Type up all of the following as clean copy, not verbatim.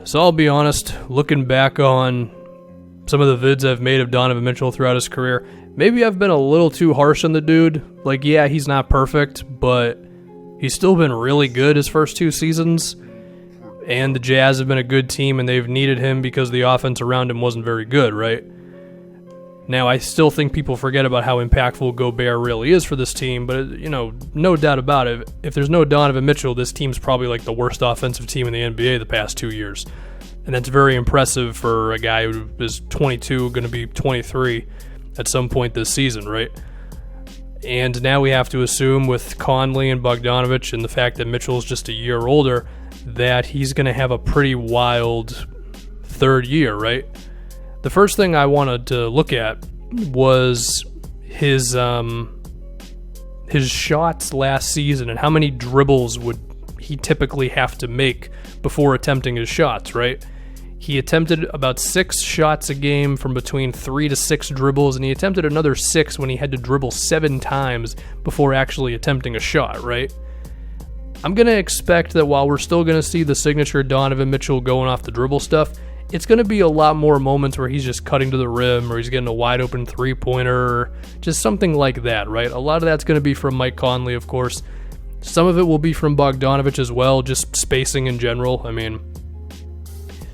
So I'll be honest, looking back on some of the vids I've made of Donovan Mitchell throughout his career, maybe I've been a little too harsh on the dude. Like, yeah, he's not perfect, but he's still been really good his first 2 seasons. And the Jazz have been a good team, and they've needed him because the offense around him wasn't very good, right? Now, I still think people forget about how impactful Gobert really is for this team, but, no doubt about it. If there's no Donovan Mitchell, this team's probably like the worst offensive team in the NBA the past 2 years. And that's very impressive for a guy who is 22, going to be 23 at some point this season, right? And now we have to assume with Conley and Bogdanovich and the fact that Mitchell's just a year older that he's going to have a pretty wild third year, right? The first thing I wanted to look at was his shots last season and how many dribbles would he typically have to make before attempting his shots, right? He attempted about 6 shots a game from between 3 to 6 dribbles, and he attempted another 6 when he had to dribble 7 times before actually attempting a shot, right? I'm going to expect that while we're still going to see the signature Donovan Mitchell going off the dribble stuff, it's going to be a lot more moments where he's just cutting to the rim or he's getting a wide open three-pointer or just something like that, right? A lot of that's going to be from Mike Conley, of course. Some of it will be from Bogdanovich as well, just spacing in general. I mean,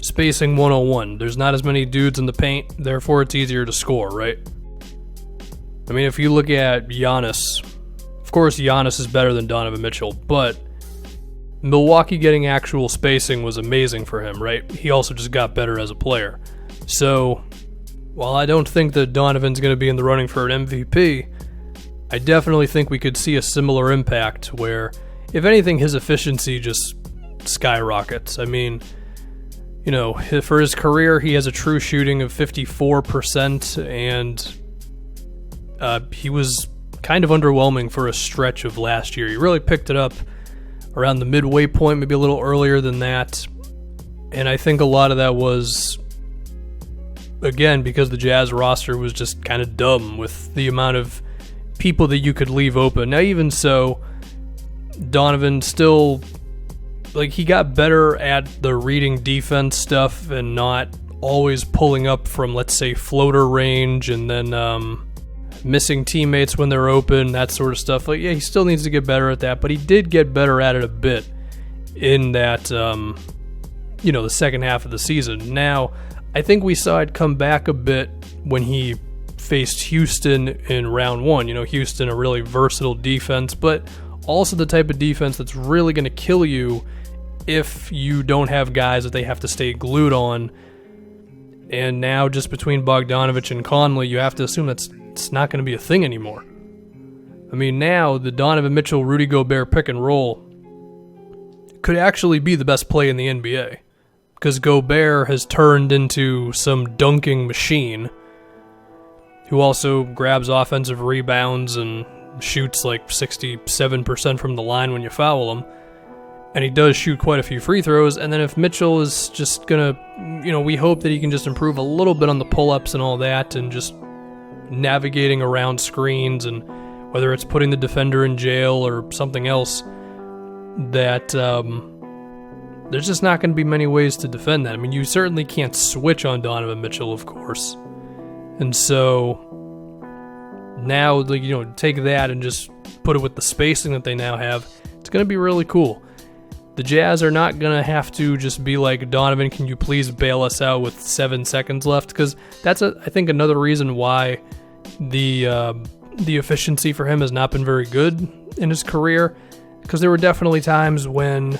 spacing 101. There's not as many dudes in the paint, therefore it's easier to score, right? I mean, if you look at Giannis, of course Giannis is better than Donovan Mitchell, but Milwaukee getting actual spacing was amazing for him, right? He also just got better as a player. So, while I don't think that Donovan's going to be in the running for an MVP, I definitely think we could see a similar impact where, if anything, his efficiency just skyrockets. I mean, for his career, he has a true shooting of 54%, and he was kind of underwhelming for a stretch of last year. He really picked it up around the midway point, maybe a little earlier than that. And I think a lot of that was, again, because the Jazz roster was just kind of dumb with the amount of people that you could leave open. Now, even so, Donovan still, he got better at the reading defense stuff and not always pulling up from, let's say, floater range and then missing teammates when they're open, that sort of stuff. He still needs to get better at that, but he did get better at it a bit in that, the second half of the season. Now, I think we saw it come back a bit when he faced Houston in round 1. Houston, a really versatile defense, but also the type of defense that's really going to kill you if you don't have guys that they have to stay glued on. And now, just between Bogdanovich and Conley, you have to assume it's not going to be a thing anymore. I mean, now the Donovan Mitchell, Rudy Gobert pick and roll could actually be the best play in the NBA, because Gobert has turned into some dunking machine who also grabs offensive rebounds and shoots 67% from the line when you foul him. And he does shoot quite a few free throws. And then if Mitchell is just going to, we hope that he can just improve a little bit on the pull-ups and all that and just navigating around screens, and whether it's putting the defender in jail or something else, that there's just not going to be many ways to defend that. I mean, you certainly can't switch on Donovan Mitchell, of course. And so now, take that and just put it with the spacing that they now have. It's going to be really cool. The Jazz are not going to have to just be like, Donovan, can you please bail us out with 7 seconds left? Because that's, I think, another reason why the efficiency for him has not been very good in his career. Because there were definitely times when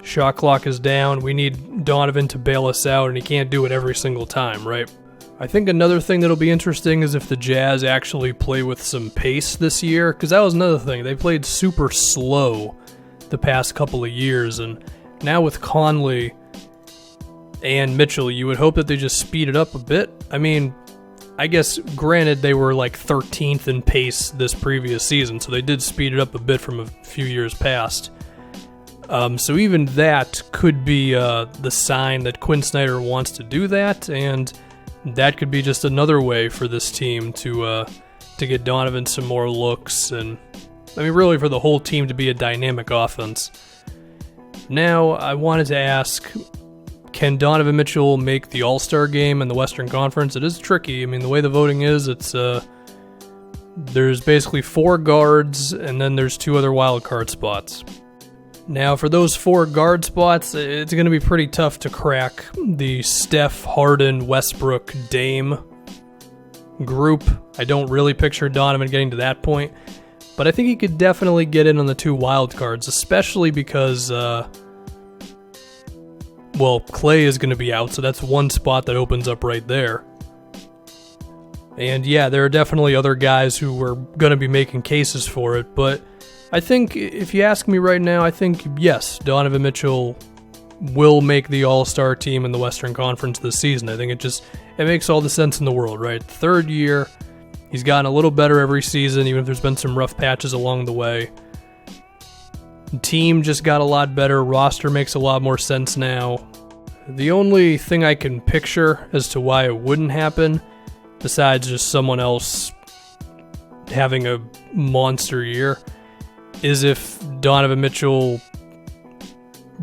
shot clock is down, we need Donovan to bail us out, and he can't do it every single time, right? I think another thing that'll be interesting is if the Jazz actually play with some pace this year, because that was another thing. They played super slow the past couple of years, and now with Conley and Mitchell, you would hope that they just speed it up a bit. I mean, I guess, granted, they were 13th in pace this previous season, so they did speed it up a bit from a few years past. So even that could be the sign that Quinn Snyder wants to do that, and that could be just another way for this team to get Donovan some more looks, and really for the whole team to be a dynamic offense. Now, I wanted to ask, can Donovan Mitchell make the All-Star game in the Western Conference? It is tricky. I mean, the way the voting is, it's there's basically 4 guards, and then there's 2 other wild card spots. Now, for those 4 guard spots, it's going to be pretty tough to crack the Steph, Harden, Westbrook, Dame group. I don't really picture Donovan getting to that point, but I think he could definitely get in on the 2 wild cards, especially because, Clay is going to be out, so that's one spot that opens up right there. And yeah, there are definitely other guys who are going to be making cases for it, but I think if you ask me right now, I think yes, Donovan Mitchell will make the All-Star team in the Western Conference this season. I think it makes all the sense in the world, right? 3rd year, he's gotten a little better every season, even if there's been some rough patches along the way. The team just got a lot better, roster makes a lot more sense now. The only thing I can picture as to why it wouldn't happen, besides just someone else having a monster year, is if Donovan Mitchell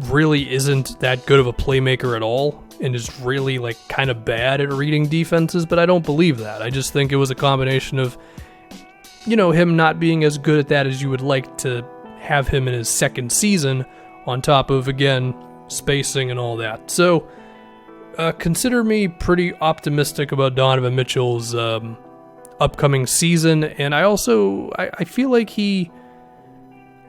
really isn't that good of a playmaker at all and is really kind of bad at reading defenses, but I don't believe that. I just think it was a combination of, him not being as good at that as you would like to have him in his 2nd season, on top of, again, spacing and all that. So, consider me pretty optimistic about Donovan Mitchell's upcoming season, and I feel like he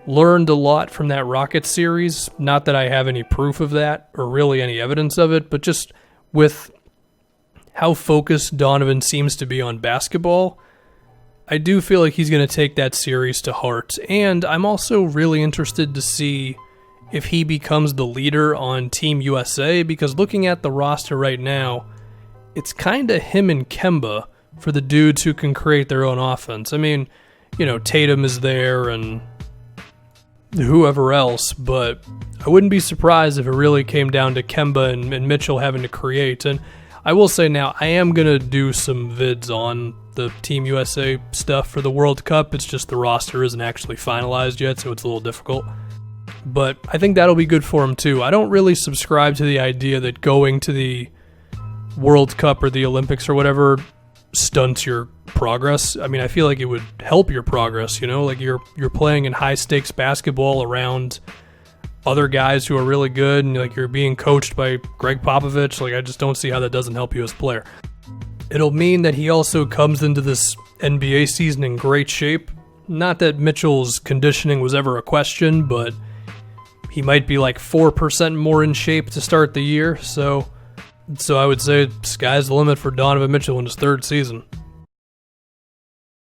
learned a lot from that Rockets series. Not that I have any proof of that, or really any evidence of it, but just with how focused Donovan seems to be on basketball, I do feel like he's going to take that series to heart. And I'm also really interested to see if he becomes the leader on Team USA, because looking at the roster right now, it's kind of him and Kemba for the dudes who can create their own offense. I mean, Tatum is there and whoever else, but I wouldn't be surprised if it really came down to Kemba and Mitchell having to create. And I will say now, I am going to do some vids on the Team USA stuff for the World Cup. It's just the roster isn't actually finalized yet, so it's a little difficult. But I think that'll be good for him too. I don't really subscribe to the idea that going to the World Cup or the Olympics or whatever stunts your progress. I mean, I feel like it would help your progress, you're playing in high stakes basketball around other guys who are really good, and you're being coached by Greg Popovich. I just don't see how that doesn't help you as a player. It'll mean that he also comes into this NBA season in great shape. Not that Mitchell's conditioning was ever a question, but he might be 4% more in shape to start the year, so I would say sky's the limit for Donovan Mitchell in his 3rd season.